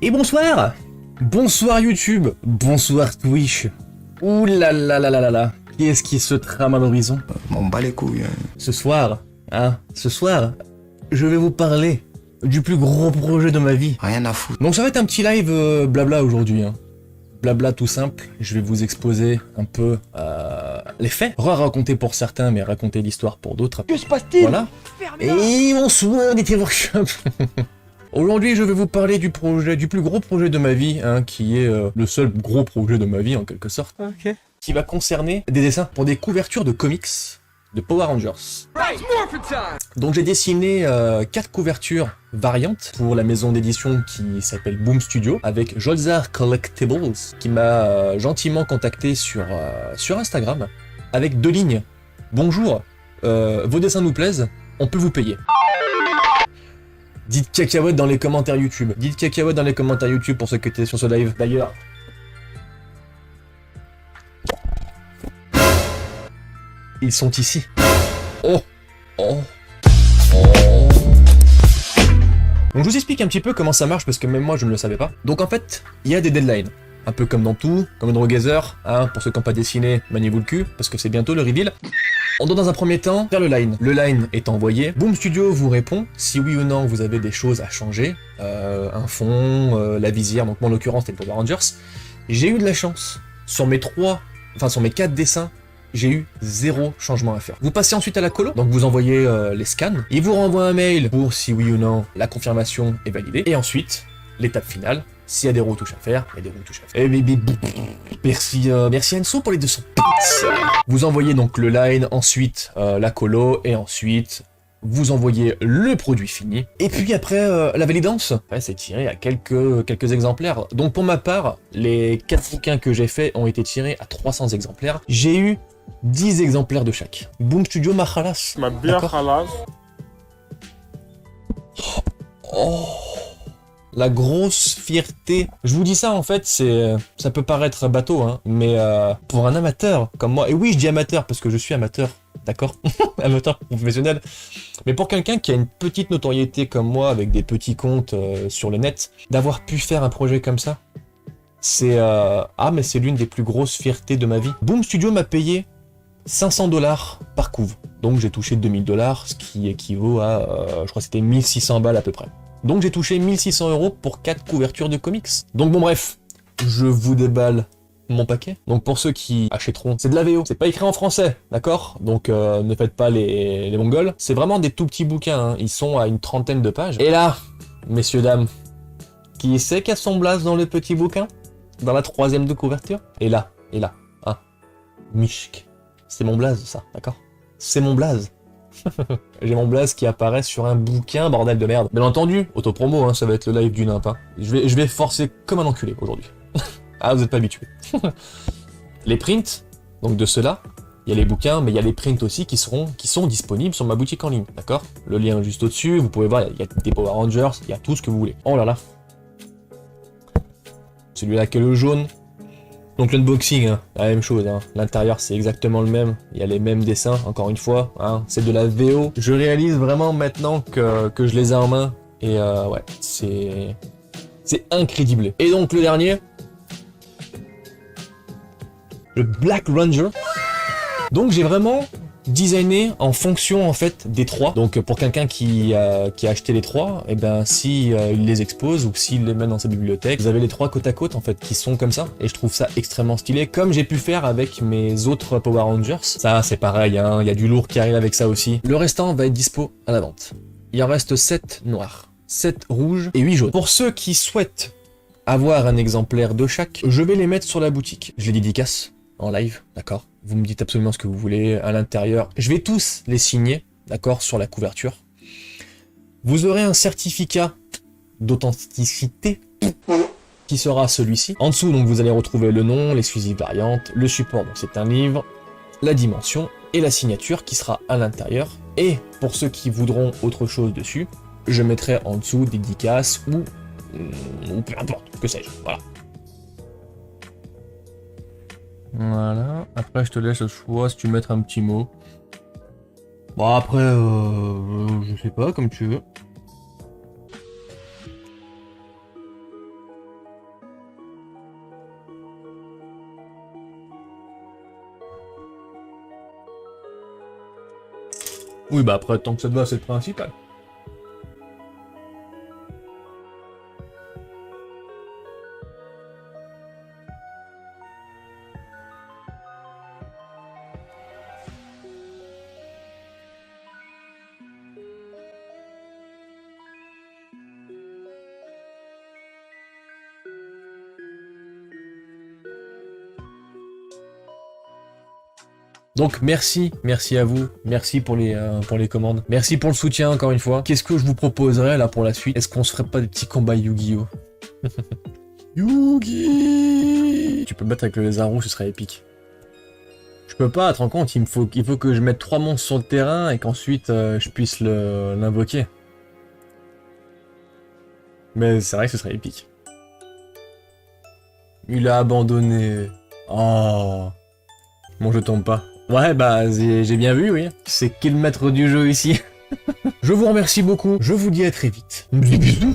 Et bonsoir. Bonsoir YouTube, bonsoir Twitch. Ouh là là là là là là. Qu'est-ce qui se trame à l'horizon? M'en bat les couilles. Ce soir, je vais vous parler du plus gros projet de ma vie. Rien à foutre. Donc ça va être un petit live blabla aujourd'hui. Blabla tout simple, je vais vous exposer un peu les faits. Raconter pour certains, mais raconter l'histoire pour d'autres. Que se passe-t-il? Voilà. Et bonsoir DT Workshop. Aujourd'hui, je vais vous parler du plus gros projet de ma vie, qui est le seul gros projet de ma vie en quelque sorte, qui va concerner des dessins pour des couvertures de comics de Power Rangers. Donc j'ai dessiné 4 couvertures variantes pour la maison d'édition qui s'appelle Boom Studio, avec Jolzar Collectibles, qui m'a gentiment contacté sur Instagram, avec 2 lignes. Bonjour, vos dessins nous plaisent, on peut vous payer. Dites cacahuète dans les commentaires YouTube. Dites cacahuète dans les commentaires YouTube pour ceux qui étaient sur ce live. D'ailleurs, ils sont ici. Oh, oh, oh. Donc je vous explique un petit peu comment ça marche parce que même moi je ne le savais pas. Donc en fait, il y a des deadlines. Un peu comme dans tout, comme dans Gazer, pour ceux qui n'ont pas dessiné, maniez-vous le cul, parce que c'est bientôt le reveal. On doit dans un premier temps faire le line. Le line est envoyé. Boom Studio vous répond si oui ou non vous avez des choses à changer. Un fond, la visière, donc moi en l'occurrence c'était Power Rangers. J'ai eu de la chance. Sur mes 4 dessins, j'ai eu 0 changement à faire. Vous passez ensuite à la colo, donc vous envoyez les scans. Il vous renvoie un mail pour si oui ou non la confirmation est validée. Et ensuite, l'étape finale. S'il y a des retouches à faire, il y a des retouches à faire. Et merci Enso pour les 200 bits. Vous envoyez donc le line, ensuite la colo, et ensuite vous envoyez le produit fini. Et puis après la validance, c'est tiré à quelques exemplaires. Donc pour ma part, les 4 bouquins que j'ai faits ont été tirés à 300 exemplaires. J'ai eu 10 exemplaires de chaque. Boom Studio ma khalas. Ma bien khalas. Oh. La grosse fierté. Je vous dis ça en fait, ça peut paraître bateau, mais pour un amateur comme moi, et oui je dis amateur parce que je suis amateur, d'accord, amateur professionnel, mais pour quelqu'un qui a une petite notoriété comme moi, avec des petits comptes sur le net, d'avoir pu faire un projet comme ça, c'est l'une des plus grosses fiertés de ma vie. Boom Studio m'a payé 500 $ par couve, donc j'ai touché 2000 $, ce qui équivaut à, je crois que c'était 1600 balles à peu près. Donc j'ai touché 1600 € pour 4 couvertures de comics. Donc bon bref, je vous déballe mon paquet. Donc pour ceux qui achèteront, c'est de la VO, c'est pas écrit en français, d'accord? Donc ne faites pas les mongols. C'est vraiment des tout petits bouquins, ils sont à une 30aine de pages. Et là, messieurs, dames, qui sait qu'il y a son blaze dans le petit bouquin? Dans la 3e de couverture? Et là, Mishk. C'est mon blaze ça, d'accord? C'est mon blaze. J'ai mon blaze qui apparaît sur un bouquin, bordel de merde. Bien entendu, autopromo, ça va être le live du nimp. Je vais forcer comme un enculé aujourd'hui. Ah, vous êtes pas habitués. Les prints, donc de ceux-là, il y a les bouquins, mais il y a les prints aussi qui sont disponibles sur ma boutique en ligne, d'accord? Le lien juste au-dessus, vous pouvez voir, il y a des Power Rangers, il y a tout ce que vous voulez. Oh là là. Celui-là qui est le jaune. Donc l'unboxing, la même chose, l'intérieur c'est exactement le même, il y a les mêmes dessins, encore une fois, c'est de la VO. Je réalise vraiment maintenant que je les ai en main, et ouais, c'est incrédible. Et donc le dernier, le Black Ranger. Donc j'ai vraiment designé en fonction en fait des 3. Donc pour quelqu'un qui a acheté les 3, et ben si il les expose ou s'il les met dans sa bibliothèque, vous avez les 3 côte à côte en fait qui sont comme ça, et je trouve ça extrêmement stylé, comme j'ai pu faire avec mes autres Power Rangers. Ça c'est pareil, il y a du lourd qui arrive avec ça aussi. Le restant va être dispo à la vente. Il en reste 7 noirs, 7 rouges et 8 jaunes. Pour ceux qui souhaitent avoir un exemplaire de chaque, je vais les mettre sur la boutique. Je les dédicace en live, d'accord? Vous me dites absolument ce que vous voulez à l'intérieur. Je vais tous les signer, d'accord, sur la couverture. Vous aurez un certificat d'authenticité qui sera celui-ci. En dessous, donc, vous allez retrouver le nom, l'exclusive variante, le support, donc c'est un livre, la dimension et la signature qui sera à l'intérieur. Et pour ceux qui voudront autre chose dessus, je mettrai en dessous dédicace ou peu importe, que sais-je, voilà. Voilà, après je te laisse le choix si tu veux mettre un petit mot. Bon après, je sais pas, comme tu veux. Oui, bah après, tant que ça te va, c'est le principal. Donc merci à vous, merci pour les commandes, merci pour le soutien encore une fois. Qu'est-ce que je vous proposerais là pour la suite? Est-ce qu'on se ferait pas des petits combats Yu-Gi-Oh? Yugi! Tu peux me battre avec le lézard rouge, ce serait épique. Je peux pas, te rends compte, il faut que je mette 3 monstres sur le terrain et qu'ensuite je puisse l'invoquer. Mais c'est vrai que ce serait épique. Il a abandonné. Oh. Bon, je tombe pas. Ouais, bah, j'ai bien vu, oui. C'est qui le maître du jeu ici? Je vous remercie beaucoup. Je vous dis à très vite. Bisous.